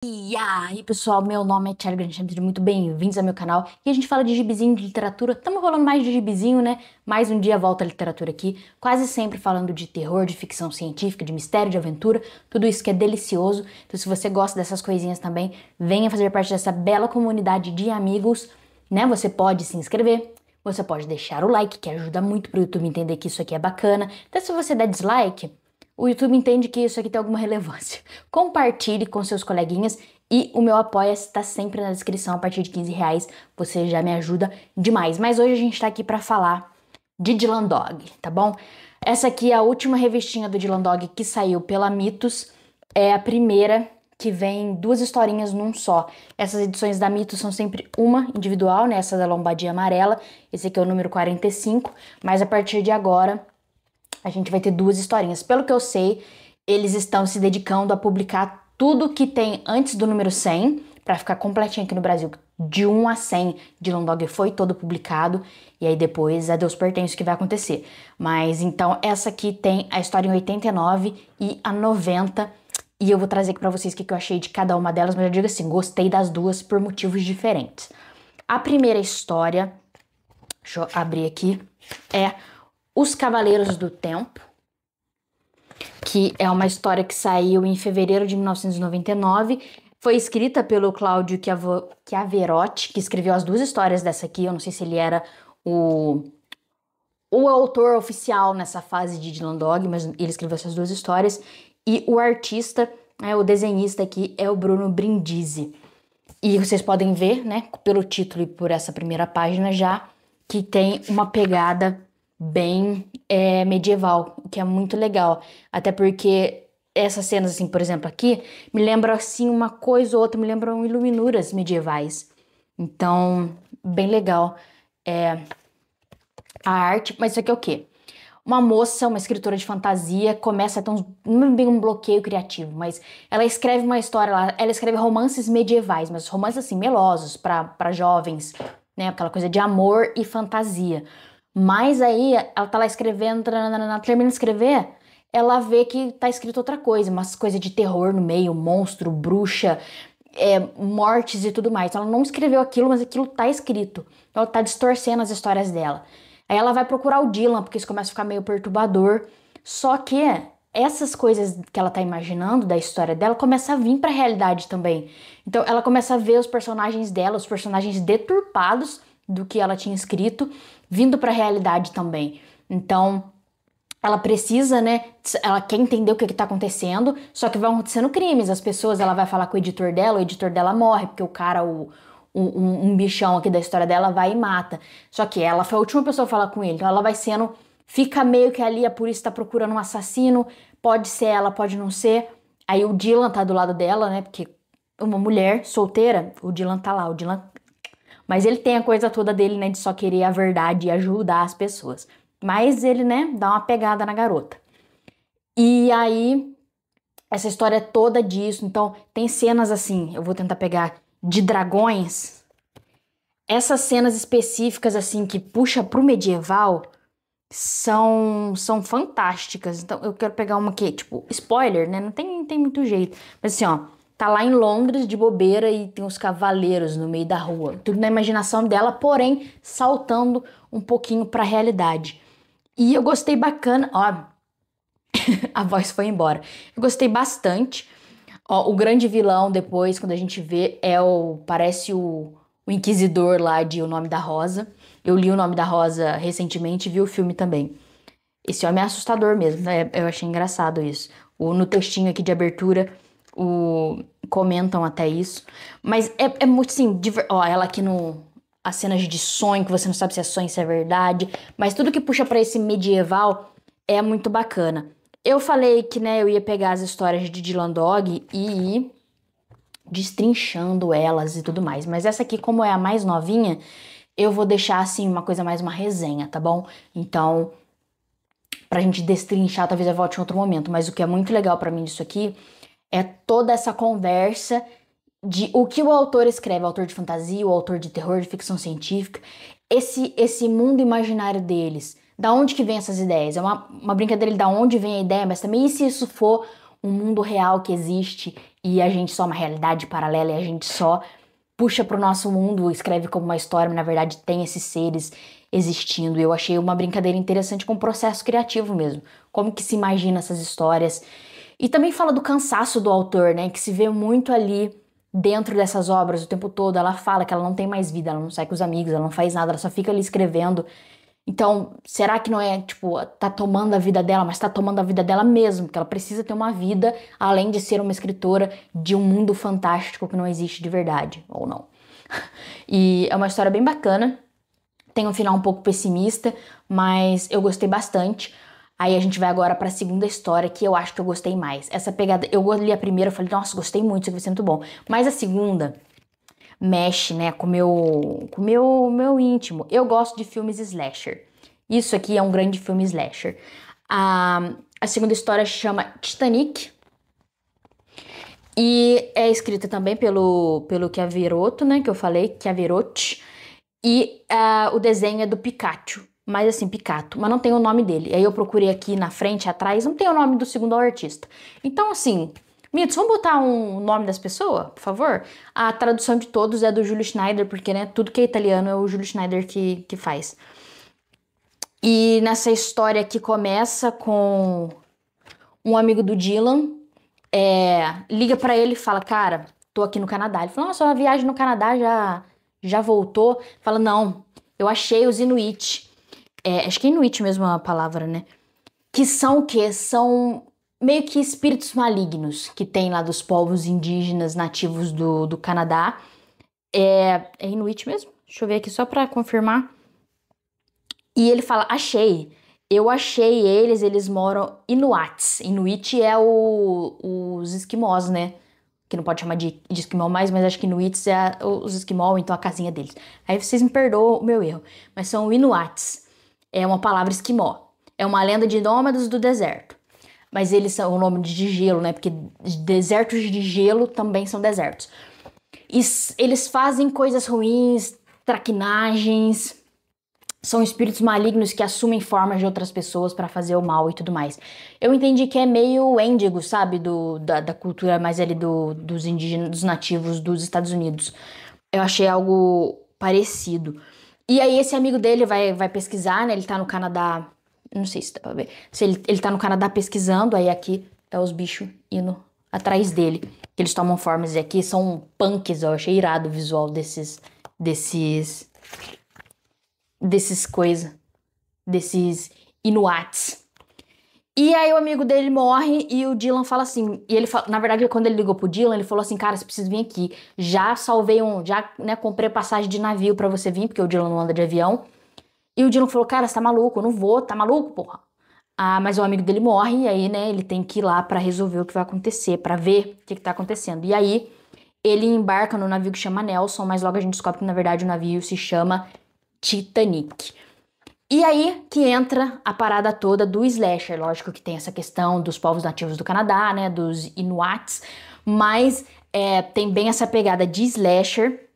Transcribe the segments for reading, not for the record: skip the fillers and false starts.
E aí, pessoal, meu nome é Thiago Grande, sejam muito bem-vindos ao meu canal. E a gente fala de gibizinho, de literatura. Estamos rolando mais de gibizinho, né? Mais um dia volta a literatura aqui. Quase sempre falando de terror, de ficção científica, de mistério, de aventura. Tudo isso que é delicioso. Então, se você gosta dessas coisinhas também, venha fazer parte dessa bela comunidade de amigos, né? Você pode se inscrever. Você pode deixar o like, que ajuda muito pro YouTube entender que isso aqui é bacana. Então, se você der dislike, o YouTube entende que isso aqui tem alguma relevância. Compartilhe com seus coleguinhas e o meu apoia-se está sempre na descrição. A partir de R$ 15 você já me ajuda demais. Mas hoje a gente tá aqui para falar de Dylan Dog, tá bom? Essa aqui é a última revistinha do Dylan Dog que saiu pela Mitos. É a primeira que vem duas historinhas num só. Essas edições da Mitos são sempre uma individual, né? Essa da lombadinha amarela. Esse aqui é o número 45. Mas a partir de agora a gente vai ter duas historinhas. Pelo que eu sei, eles estão se dedicando a publicar tudo que tem antes do número 100, para ficar completinho aqui no Brasil. De 1 a 100, Dylan Dog foi todo publicado, e aí depois a Deus pertence o que vai acontecer. Mas então essa aqui tem a história em 89 e a 90, e eu vou trazer aqui pra vocês o que eu achei de cada uma delas, mas eu digo assim, gostei das duas por motivos diferentes. A primeira história, deixa eu abrir aqui, é Os Cavaleiros do Tempo, que é uma história que saiu em fevereiro de 1999. Foi escrita pelo Cláudio Chiaverotti, que escreveu as duas histórias dessa aqui. Eu não sei se ele era o autor oficial nessa fase de Dylan Dog, mas ele escreveu essas duas histórias. E o artista, o desenhista aqui, é o Bruno Brindisi. E vocês podem ver, né, pelo título e por essa primeira página já, que tem uma pegada bem medieval, que é muito legal. Até porque essas cenas, assim, por exemplo, aqui, me lembram, assim, uma coisa ou outra, me lembram iluminuras medievais. Então, bem legal a arte. Mas isso aqui é o quê? Uma moça, uma escritora de fantasia, começa a ter não é bem um bloqueio criativo, mas ela escreve uma história lá, ela escreve romances medievais, mas romances, assim, melosos para jovens, né? Aquela coisa de amor e fantasia. Mas aí ela tá lá escrevendo, termina de escrever, ela vê que tá escrito outra coisa, umas coisas de terror no meio, monstro, bruxa, mortes e tudo mais. Ela não escreveu aquilo, mas aquilo tá escrito. Ela tá distorcendo as histórias dela. Aí ela vai procurar o Dylan, porque isso começa a ficar meio perturbador. Só que essas coisas que ela tá imaginando da história dela começam a vir pra realidade também. Então ela começa a ver os personagens dela, os personagens deturpados do que ela tinha escrito, vindo pra realidade também. Então ela precisa, né? Ela quer entender o que tá acontecendo, só que vão acontecendo crimes. As pessoas, ela vai falar com o editor dela morre, porque o cara, um bichão aqui da história dela vai e mata. Só que ela foi a última pessoa a falar com ele. Então ela vai sendo, fica meio que ali, a polícia tá procurando um assassino, pode ser ela, pode não ser. Aí o Dylan tá do lado dela, né? Porque uma mulher solteira, o Dylan tá lá, mas ele tem a coisa toda dele, né, de só querer a verdade e ajudar as pessoas. Mas ele, né, dá uma pegada na garota. E aí, essa história é toda disso. Então, tem cenas assim, eu vou tentar pegar, de dragões. Essas cenas específicas, assim, que puxa pro medieval, são fantásticas. Então, eu quero pegar uma que, tipo, spoiler, né, não tem muito jeito. Mas assim, ó, tá lá em Londres de bobeira e tem os cavaleiros no meio da rua. Tudo na imaginação dela, porém saltando um pouquinho pra realidade. E eu gostei bacana, ó, a voz foi embora. Eu gostei bastante. Ó, o grande vilão depois, quando a gente vê, parece o Inquisidor lá de O Nome da Rosa. Eu li O Nome da Rosa recentemente e vi o filme também. Esse homem é assustador mesmo, né? Eu achei engraçado isso. No textinho aqui de abertura, comentam até isso. Mas é muito assim, ó, ela aqui as cenas de sonho, que você não sabe se é sonho, se é verdade. Mas tudo que puxa pra esse medieval é muito bacana. Eu falei que, né, eu ia pegar as histórias de Dylan Dog e ir destrinchando elas e tudo mais. Mas essa aqui, como é a mais novinha, eu vou deixar, assim, uma coisa mais uma resenha, tá bom? Então, pra gente destrinchar, talvez eu volte em outro momento. Mas o que é muito legal pra mim disso aqui é toda essa conversa de o que o autor escreve, o autor de fantasia, o autor de terror, de ficção científica, esse mundo imaginário deles. Da onde que vem essas ideias? É uma brincadeira de da onde vem a ideia, mas também e se isso for um mundo real que existe e a gente só é uma realidade paralela e a gente só puxa pro nosso mundo, escreve como uma história, mas na verdade tem esses seres existindo. Eu achei uma brincadeira interessante com o processo criativo mesmo. Como que se imagina essas histórias. E também fala do cansaço do autor, né? Que se vê muito ali dentro dessas obras o tempo todo. Ela fala que ela não tem mais vida, ela não sai com os amigos, ela não faz nada, ela só fica ali escrevendo. Então, será que não é, tipo, tá tomando a vida dela, mas tá tomando a vida dela mesmo, porque ela precisa ter uma vida, além de ser uma escritora de um mundo fantástico que não existe de verdade, ou não. E é uma história bem bacana, tem um final um pouco pessimista, mas eu gostei bastante. Aí a gente vai agora pra segunda história, que eu acho que eu gostei mais. Essa pegada, eu li a primeira, eu falei, nossa, gostei muito, isso aqui vai ser muito bom. Mas a segunda mexe, né, com meu íntimo. Eu gosto de filmes slasher. Isso aqui é um grande filme slasher. A segunda história chama Titanic e é escrita também pelo Chiaveroto, né, que eu falei, Chiaverotti. E o desenho é do Pikachu, mas assim, Picato, mas não tem o nome dele. Aí eu procurei aqui na frente, atrás, não tem o nome do segundo artista. Então, assim, Mitos, vamos botar um nome das pessoas, por favor? A tradução de todos é do Júlio Schneider, porque, né, tudo que é italiano é o Júlio Schneider que faz. E nessa história que começa com um amigo do Dylan, liga pra ele e fala, cara, tô aqui no Canadá. Ele fala, nossa, uma viagem no Canadá já voltou. Fala, não, eu achei os Inuit. Acho que é Inuit mesmo a palavra, né? Que são o quê? São meio que espíritos malignos que tem lá dos povos indígenas nativos do Canadá. É Inuit mesmo? Deixa eu ver aqui só pra confirmar. E ele fala, achei. Eu achei eles moram Inuits. Inuit é os esquimós, né? Que não pode chamar de esquimó mais, mas acho que Inuits é os esquimó, então a casinha deles. Aí vocês me perdoam o meu erro. Mas são Inuits. É uma palavra esquimó. É uma lenda de nômades do deserto. Mas eles são o nome de gelo, né? Porque desertos de gelo também são desertos. E eles fazem coisas ruins, traquinagens. São espíritos malignos que assumem formas de outras pessoas pra fazer o mal e tudo mais. Eu entendi que é meio índigo, sabe? Da cultura mais ali dos indígenas, dos nativos dos Estados Unidos. Eu achei algo parecido. E aí esse amigo dele vai pesquisar, né? Ele tá no Canadá. Não sei se dá pra ver. Se ele tá no Canadá pesquisando, aí aqui é os bichos indo atrás dele. Que eles tomam formas. E aqui são punks, eu achei irado o visual desses Inuits. E aí o amigo dele morre e o Dylan fala assim, e ele fala, na verdade quando ele ligou pro Dylan, ele falou assim, cara, você precisa vir aqui, já salvei né, comprei passagem de navio pra você vir, porque o Dylan não anda de avião. E o Dylan falou, cara, você tá maluco, eu não vou, tá maluco, porra? Mas o amigo dele morre e aí, né, ele tem que ir lá pra resolver o que vai acontecer, pra ver o que tá acontecendo. E aí ele embarca no navio que chama Nelson, mas logo a gente descobre que na verdade o navio se chama Titanic. E aí que entra a parada toda do slasher. Lógico que tem essa questão dos povos nativos do Canadá, né, dos Inuits, mas tem bem essa pegada de slasher,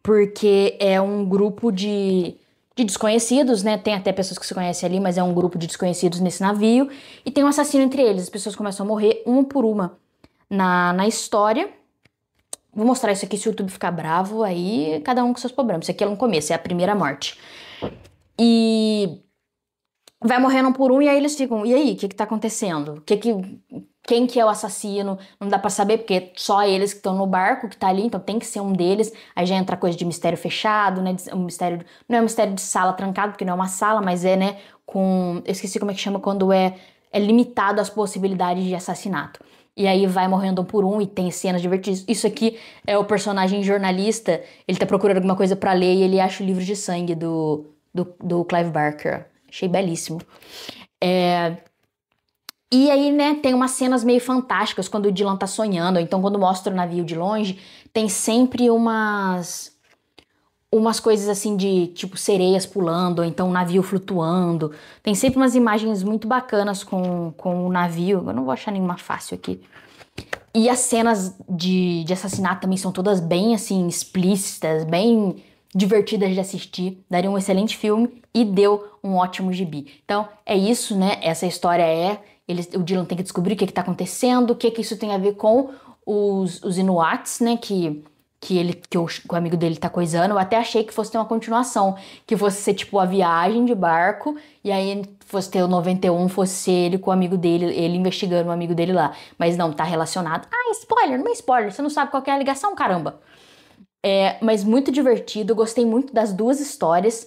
porque é um grupo de desconhecidos, né, tem até pessoas que se conhecem ali, mas é um grupo de desconhecidos nesse navio, e tem um assassino entre eles, as pessoas começam a morrer uma por uma na história. Vou mostrar isso aqui se o YouTube ficar bravo, aí cada um com seus problemas. Isso aqui é um começo, é a primeira morte. E vai morrendo um por um e aí eles ficam, e aí, o que tá acontecendo? Quem que é o assassino? Não dá pra saber porque só eles que estão no barco que tá ali, então tem que ser um deles. Aí já entra coisa de mistério fechado, né? Um mistério, não é um mistério de sala trancado, porque não é uma sala, mas é, né, eu esqueci como é que chama quando é limitado as possibilidades de assassinato. E aí vai morrendo um por um e tem cenas divertidas. Isso aqui é o personagem jornalista, ele tá procurando alguma coisa pra ler e ele acha o livro de sangue do Clive Barker. Achei belíssimo. E aí, né, tem umas cenas meio fantásticas quando o Dylan tá sonhando, ou então quando mostra o navio de longe, tem sempre umas coisas assim de, tipo, sereias pulando, ou então um navio flutuando. Tem sempre umas imagens muito bacanas com o navio. Eu não vou achar nenhuma fácil aqui. E as cenas de assassinato também são todas bem, assim, explícitas, bem divertidas de assistir, daria um excelente filme e deu um ótimo gibi. Então, é isso, né? Essa história o Dylan tem que descobrir o que tá acontecendo, o que isso tem a ver com os Inuats, né, que o amigo dele tá coisando. Eu até achei que fosse ter uma continuação, que fosse ser tipo a viagem de barco, e aí fosse ter o 91, fosse ser ele com o amigo dele, ele investigando o amigo dele lá. Mas não, tá relacionado. Ah, spoiler, não é spoiler, você não sabe qual que é a ligação, caramba. Mas muito divertido, gostei muito das duas histórias.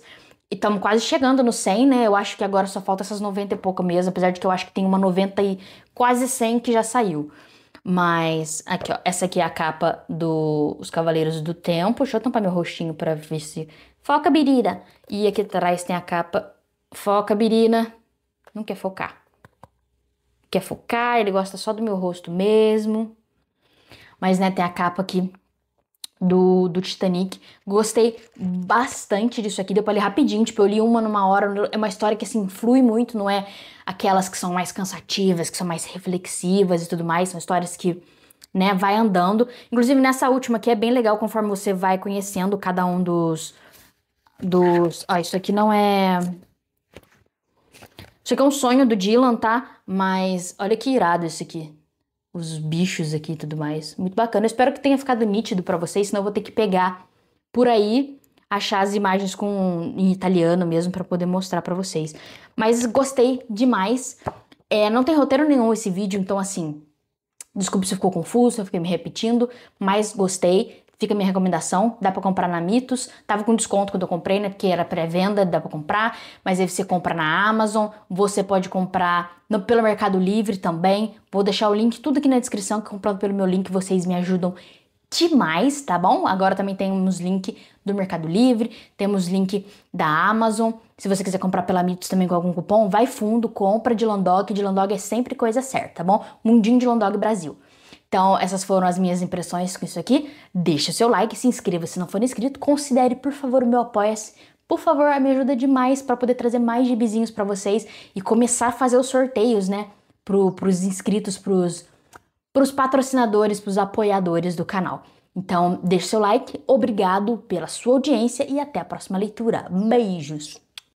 E estamos quase chegando no 100, né? Eu acho que agora só falta essas 90 e pouca mesmo, apesar de que eu acho que tem uma 90 e quase 100 que já saiu. Mas, aqui ó, essa aqui é a capa dos Cavaleiros do Tempo. Deixa eu tampar meu rostinho pra ver se... Foca, Birina! E aqui atrás tem a capa Foca, Birina. Não quer focar. Quer focar, ele gosta só do meu rosto mesmo. Mas, né, tem a capa aqui do Titanic. Gostei bastante disso aqui, deu pra ler rapidinho, tipo, eu li uma numa hora, é uma história que, assim, flui muito, não é aquelas que são mais cansativas, que são mais reflexivas e tudo mais, são histórias que, né, vai andando. Inclusive, nessa última aqui é bem legal, conforme você vai conhecendo cada um dos... Ó, isso aqui não é... Isso aqui é um sonho do Dylan, tá? Mas olha que irado isso aqui. Os bichos aqui e tudo mais. Muito bacana. Eu espero que tenha ficado nítido pra vocês, senão eu vou ter que pegar por aí, achar as imagens em italiano mesmo pra poder mostrar pra vocês. Mas gostei demais. Não tem roteiro nenhum esse vídeo, então assim, desculpe se ficou confuso, eu fiquei me repetindo, mas gostei. Fica a minha recomendação, dá pra comprar na Mitos, tava com desconto quando eu comprei, né, porque era pré-venda, dá pra comprar, mas aí você compra na Amazon, você pode comprar pelo Mercado Livre também, vou deixar o link tudo aqui na descrição, que comprando pelo meu link vocês me ajudam demais, tá bom? Agora também temos link do Mercado Livre, temos link da Amazon, se você quiser comprar pela Mitos também com algum cupom, vai fundo, compra de Landog é sempre coisa certa, tá bom? Mundinho de Landog Brasil. Então, essas foram as minhas impressões com isso aqui. Deixa seu like, se inscreva se não for inscrito, considere, por favor, o meu apoia-se. Por favor, me ajuda demais para poder trazer mais gibizinhos para vocês e começar a fazer os sorteios, né, pros inscritos, pros patrocinadores, pros apoiadores do canal. Então, deixa seu like, obrigado pela sua audiência e até a próxima leitura. Beijos!